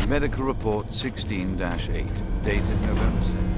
Medical report 16-8, dated November 2nd.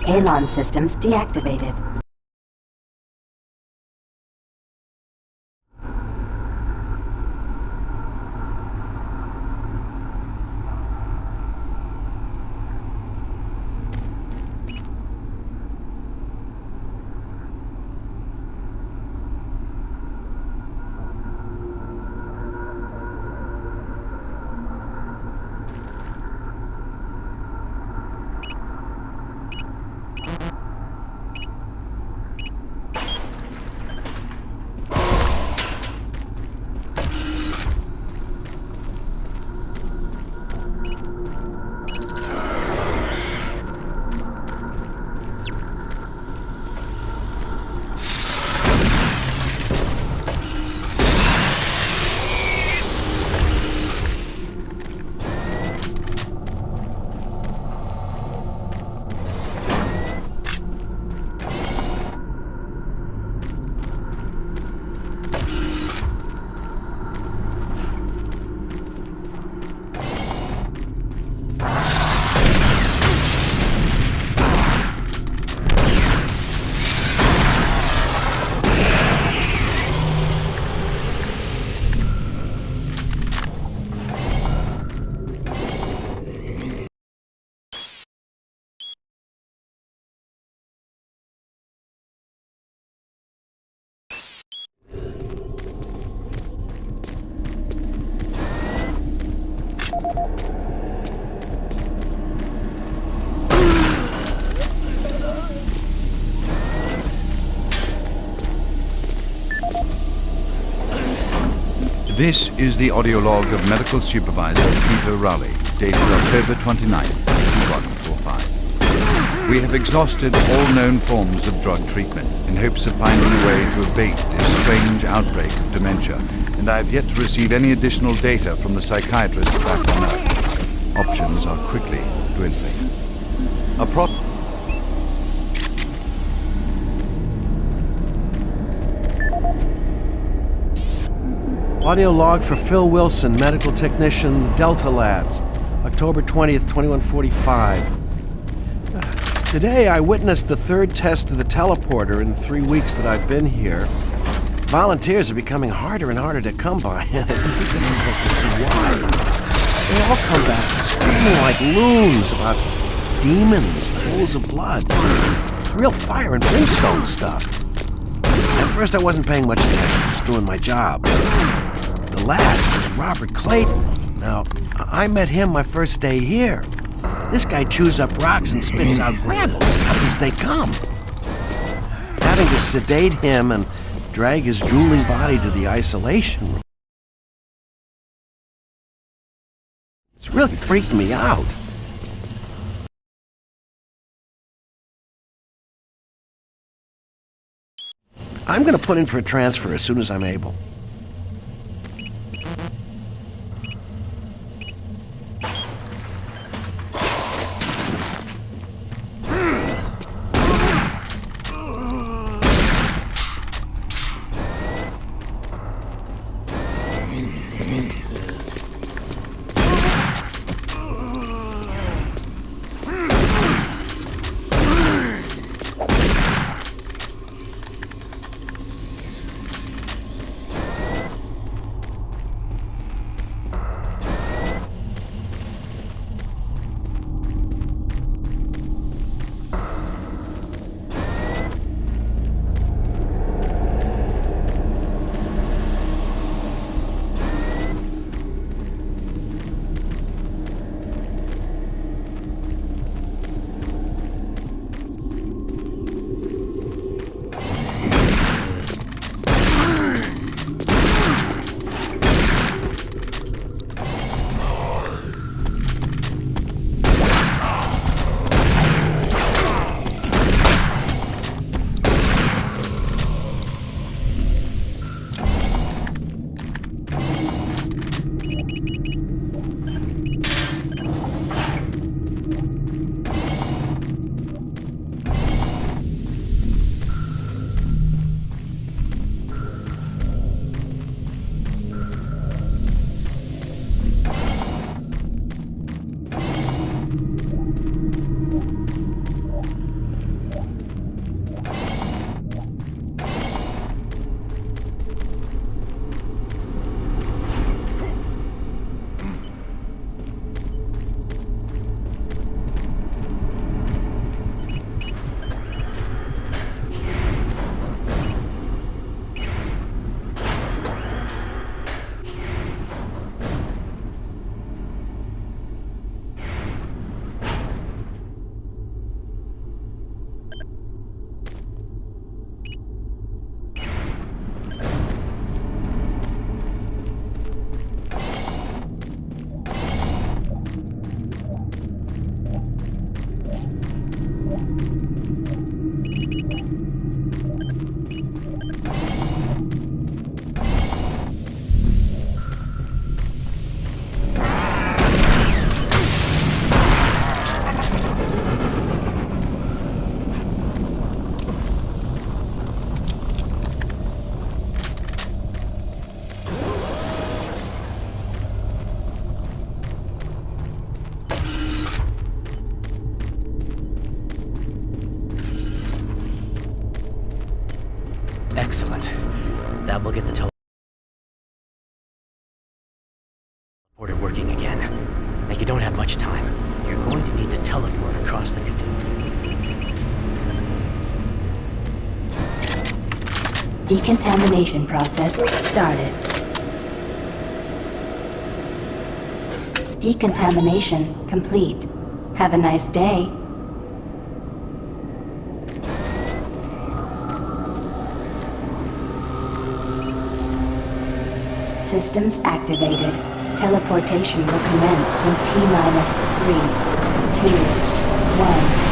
Alon systems deactivated. This is the audio log of Medical Supervisor Peter Rowley, dated October 29th, 2145. We have exhausted all known forms of drug treatment in hopes of finding a way to abate this strange outbreak of dementia, and I have yet to receive any additional data from the psychiatrists back on Earth. Options are quickly dwindling. Audio log for Phil Wilson, medical technician, Delta Labs, October 20th, 2145. Today I witnessed the third test of the teleporter in the 3 weeks that I've been here. Volunteers are becoming harder and harder to come by, and it isn't difficult to see why. They all come back screaming like loons about demons, pools of blood, real fire and brimstone stuff. At first I wasn't paying much attention, just doing my job. The lad was Robert Clayton. Now, I met him my first day here. This guy chews up rocks and spits out gravel as tough as they come. Having to sedate him and drag his drooling body to the isolation room, it's really freaked me out. I'm gonna put in for a transfer as soon as I'm able. Excellent. That will get the teleporter working again. Now you don't have much time. You're going to need to teleport across the Decontamination process started. Decontamination complete. Have a nice day. Systems activated. Teleportation will commence in T-minus 3, 2, 1.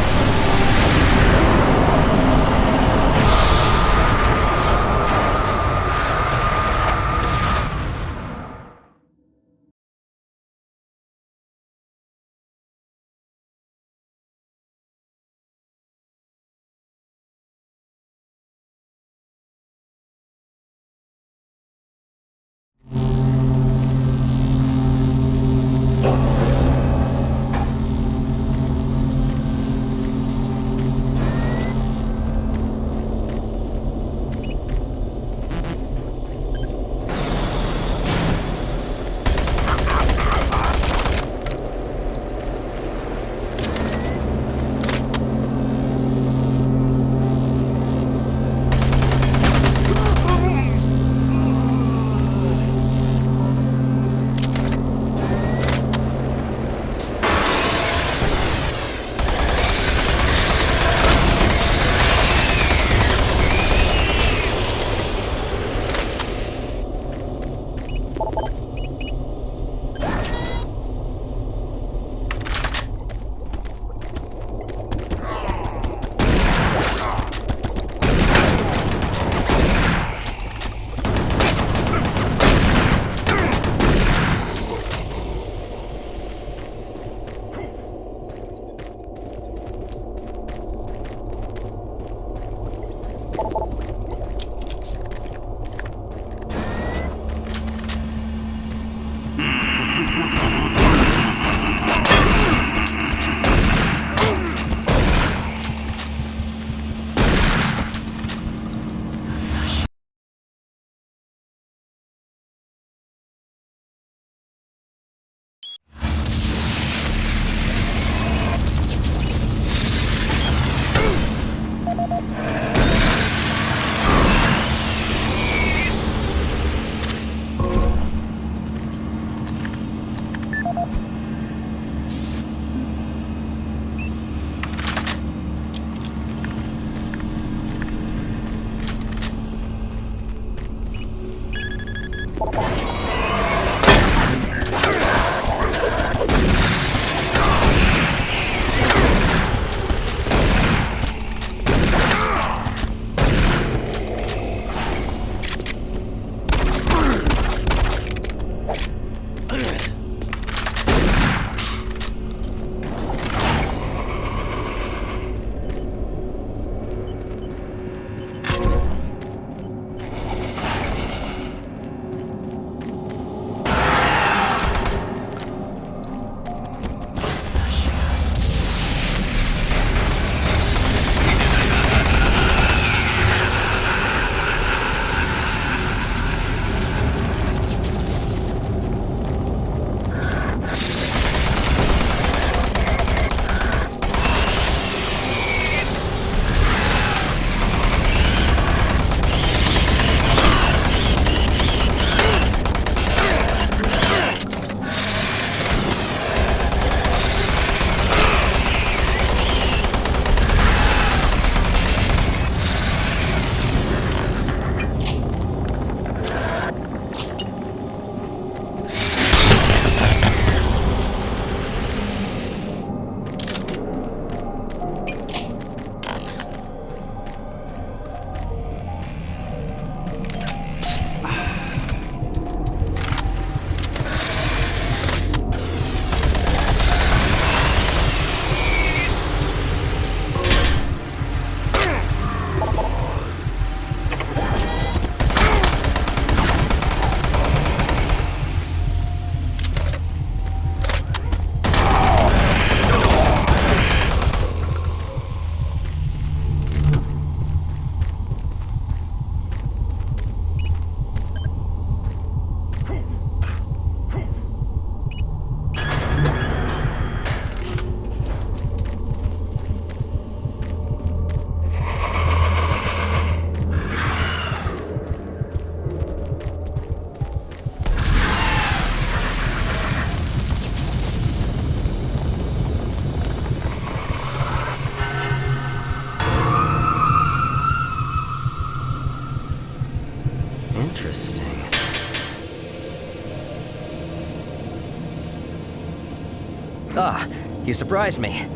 You surprised me.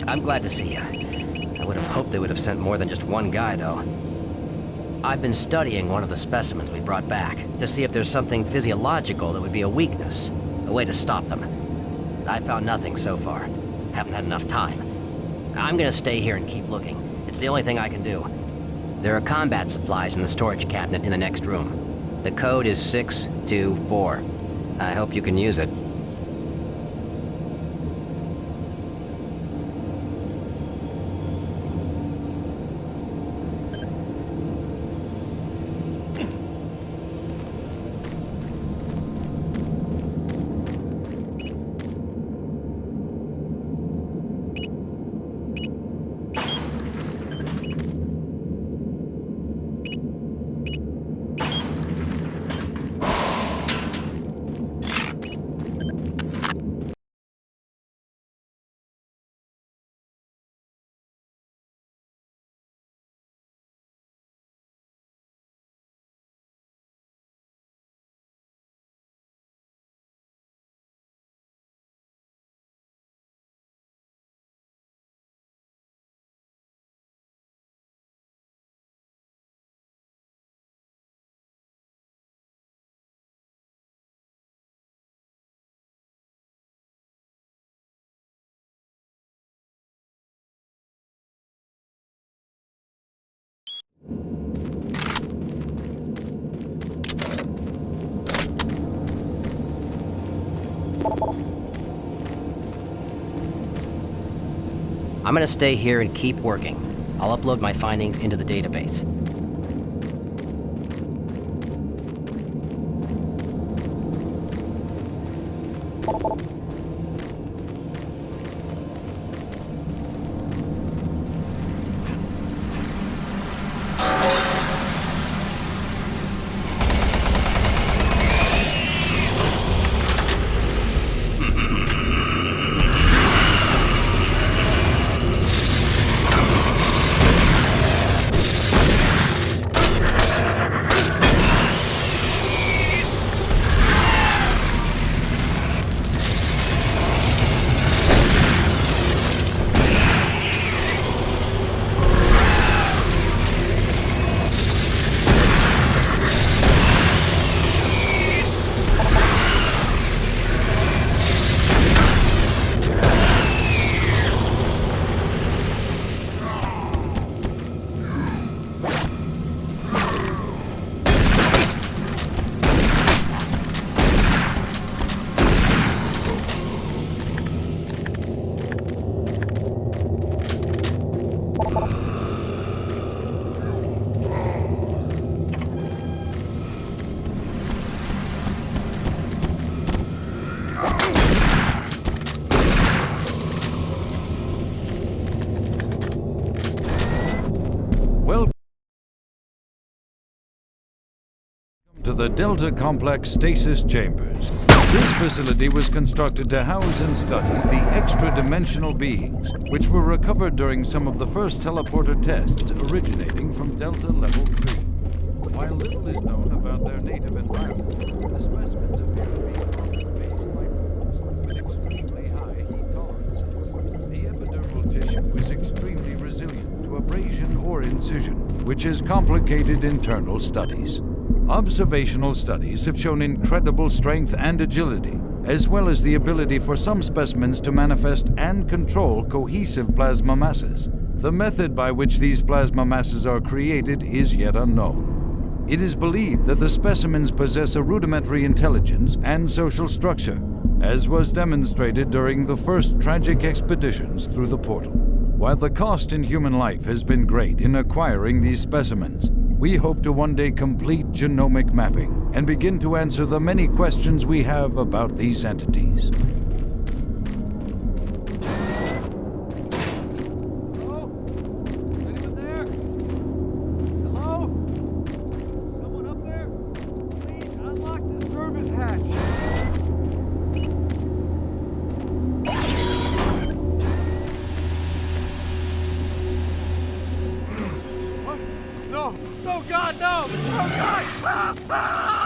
I'm glad to see you. I would have hoped they would have sent more than just one guy, though. I've been studying one of the specimens we brought back to see if there's something physiological that would be a weakness, a way to stop them. I found nothing so far. Haven't had enough time. I'm gonna stay here and keep looking. It's the only thing I can do. There are combat supplies in the storage cabinet in the next room. The code is 624. I hope you can use it. I'm gonna stay here and keep working. I'll upload my findings into the database. To the Delta Complex Stasis Chambers. This facility was constructed to house and study the extra-dimensional beings, which were recovered during some of the first teleporter tests originating from Delta Level 3. While little is known about their native environment, the specimens appear to be Earth-based life forms with extremely high heat tolerances. The epidermal tissue is extremely resilient to abrasion or incision, which has complicated internal studies. Observational studies have shown incredible strength and agility, as well as the ability for some specimens to manifest and control cohesive plasma masses. The method by which these plasma masses are created is yet unknown. It is believed that the specimens possess a rudimentary intelligence and social structure, as was demonstrated during the first tragic expeditions through the portal. While the cost in human life has been great in acquiring these specimens, we hope to one day complete genomic mapping and begin to answer the many questions we have about these entities. Hello? Anyone there? Hello? Someone up there? Please unlock the service hatch. What? No! No, God, no! Oh, God! Ah, ah!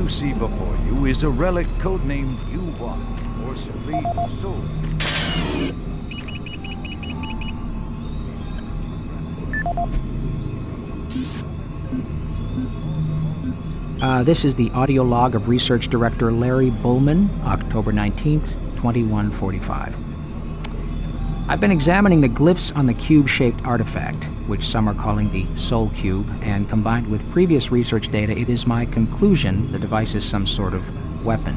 you see before you is a relic codenamed U1, or simply Soul. This is the audio log of Research Director Larry Bullman, October 19th, 2145. I've been examining the glyphs on the cube-shaped artifact, which some are calling the Soul Cube, and combined with previous research data, it is my conclusion the device is some sort of weapon.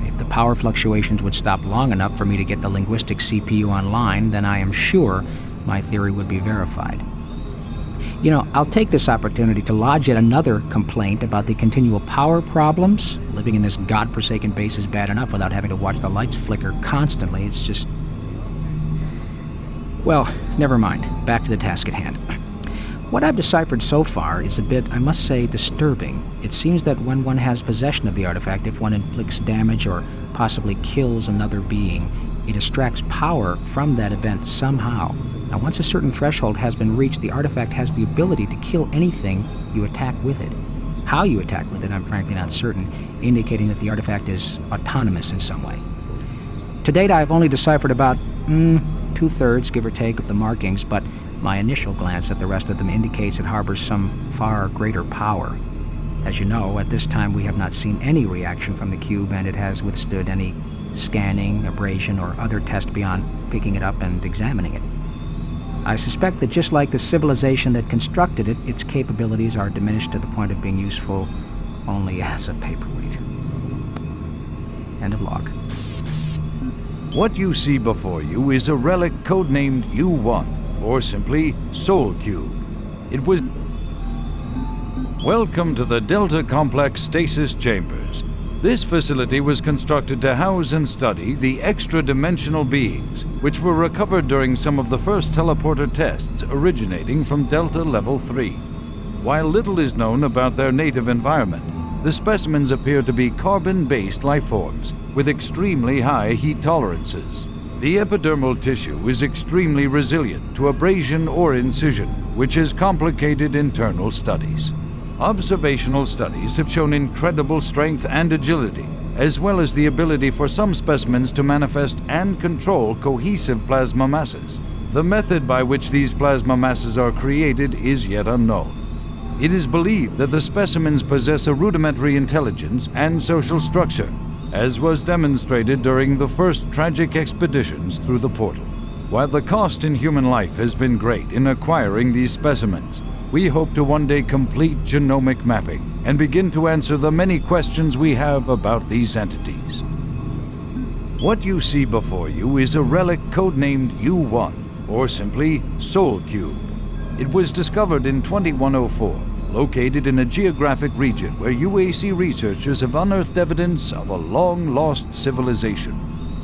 If the power fluctuations would stop long enough for me to get the linguistic CPU online, then I am sure my theory would be verified. You know, I'll take this opportunity to lodge yet another complaint about the continual power problems. Living in this godforsaken base is bad enough without having to watch the lights flicker constantly. It's just... Well, never mind. Back to the task at hand. What I've deciphered so far is a bit, I must say, disturbing. It seems that when one has possession of the artifact, if one inflicts damage or possibly kills another being, it extracts power from that event somehow. Now, once a certain threshold has been reached, the artifact has the ability to kill anything you attack with it. How you attack with it, I'm frankly not certain, indicating that the artifact is autonomous in some way. To date, I've only deciphered about 2/3, give or take, of the markings, but my initial glance at the rest of them indicates it harbors some far greater power. As you know, at this time we have not seen any reaction from the cube, and it has withstood any scanning, abrasion, or other test beyond picking it up and examining it. I suspect that just like the civilization that constructed it, its capabilities are diminished to the point of being useful only as a paperweight. End of log. What you see before you is a relic codenamed U1, or simply Soul Cube. It was... Welcome to the Delta Complex Stasis Chambers. This facility was constructed to house and study the extra-dimensional beings, which were recovered during some of the first teleporter tests originating from Delta Level 3. While little is known about their native environment, the specimens appear to be carbon-based lifeforms with extremely high heat tolerances. The epidermal tissue is extremely resilient to abrasion or incision, which has complicated internal studies. Observational studies have shown incredible strength and agility, as well as the ability for some specimens to manifest and control cohesive plasma masses. The method by which these plasma masses are created is yet unknown. It is believed that the specimens possess a rudimentary intelligence and social structure, as was demonstrated during the first tragic expeditions through the portal. While the cost in human life has been great in acquiring these specimens, we hope to one day complete genomic mapping and begin to answer the many questions we have about these entities. What you see before you is a relic codenamed U1, or simply Soul Cube. It was discovered in 2104, located in a geographic region where UAC researchers have unearthed evidence of a long-lost civilization.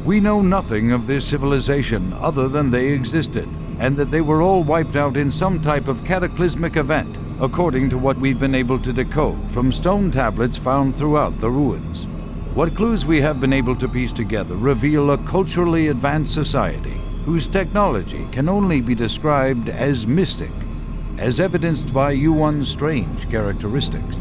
We know nothing of this civilization other than they existed, and that they were all wiped out in some type of cataclysmic event, according to what we've been able to decode from stone tablets found throughout the ruins. What clues we have been able to piece together reveal a culturally advanced society whose technology can only be described as mystic, as evidenced by U1's strange characteristics.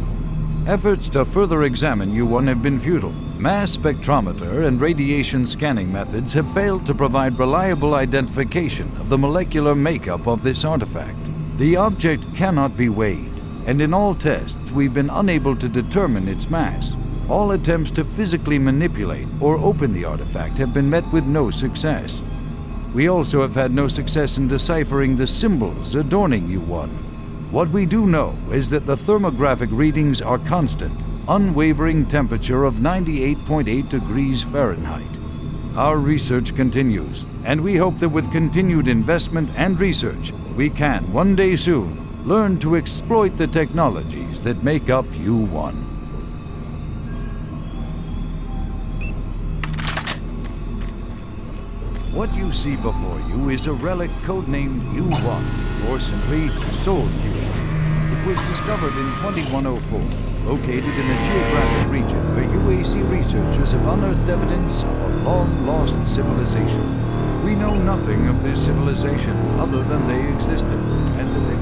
Efforts to further examine U1 have been futile. Mass spectrometer and radiation scanning methods have failed to provide reliable identification of the molecular makeup of this artifact. The object cannot be weighed, and in all tests we've been unable to determine its mass. All attempts to physically manipulate or open the artifact have been met with no success. We also have had no success in deciphering the symbols adorning U1. What we do know is that the thermographic readings are constant, unwavering temperature of 98.8 degrees Fahrenheit. Our research continues, and we hope that with continued investment and research, we can, one day soon, learn to exploit the technologies that make up U1. What you see before you is a relic codenamed U1, or simply Soul Cube. It was discovered in 2104, located in a geographic region where UAC researchers have unearthed evidence of a long-lost civilization. We know nothing of this civilization other than they existed, and that they